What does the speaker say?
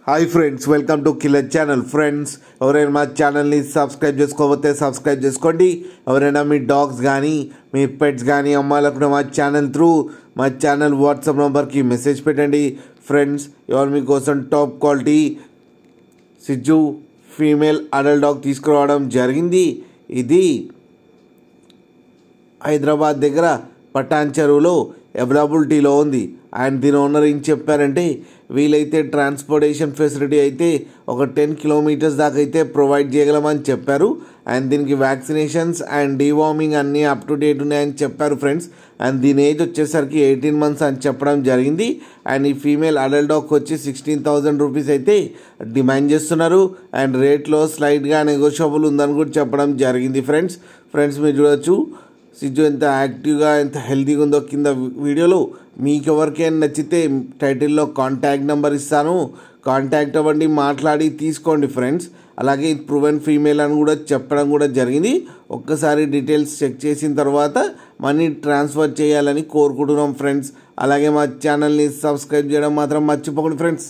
Hi friends, welcome to killer channel. Friends, ఎవరైనా మా ఛానల్ని సబ్స్క్రైబ్ చేసుకోకపోతే సబ్స్క్రైబ్ చేసుకోండి. ఎవరైనా మీ డాగ్స్ కానీ మీ పెట్స్ కానీ అమ్మాలనుకుంటే మా ఛానల్ వాట్సాప్ నెంబర్కి మెసేజ్ పెట్టండి. ఫ్రెండ్స్, ఇవాళ మీకోసం టాప్ క్వాలిటీ సిజ్జు ఫీమేల్ అడల్ట్ డాగ్ తీసుకురావడం జరిగింది. ఇది హైదరాబాద్ దగ్గర పటాన్ చెరువులో అవైలబిలిటీలో ఉంది. అండ్ దీని ఓనర్ ఏం చెప్పారంటే, వీలైతే ట్రాన్స్పోర్టేషన్ ఫెసిలిటీ అయితే ఒక 10 కిలోమీటర్స్ దాకా అయితే ప్రొవైడ్ చేయగలమని చెప్పారు. అండ్ దీనికి వ్యాక్సినేషన్స్ అండ్ డీవార్మింగ్ అన్నీ అప్ టు డేట్ ఉన్నాయని చెప్పారు ఫ్రెండ్స్. అండ్ దీని ఏజ్ వచ్చేసరికి 18 months అని చెప్పడం జరిగింది. అండ్ ఈ ఫీమేల్ అడల్ట్ డాగ్ వచ్చి 16,000 రూపీస్ అయితే డిమాండ్ చేస్తున్నారు. అండ్ రేట్లో స్లైట్గా నెగోషియబుల్ ఉందని కూడా చెప్పడం జరిగింది. ఫ్రెండ్స్ మీరు చూడొచ్చు సిజ్జు ఎంత యాక్టివ్గా ఎంత హెల్తీగా ఉందో కింద వీడియోలో. మీకు ఎవరికైనా నచ్చితే టైటిల్లో కాంటాక్ట్ నెంబర్ ఇస్తాను, కాంటాక్ట్ అవ్వండి, మాట్లాడి తీసుకోండి ఫ్రెండ్స్. అలాగే ఇది ప్రూవెన్ ఫీమేల్ అని కూడా చెప్పడం కూడా జరిగింది. ఒక్కసారి డీటెయిల్స్ చెక్ చేసిన తర్వాత మనీ ట్రాన్స్ఫర్ చేయాలని కోరుకుంటున్నాం ఫ్రెండ్స్. అలాగే మా ఛానల్ని సబ్స్క్రైబ్ చేయడం మాత్రం మర్చిపోకండి ఫ్రెండ్స్.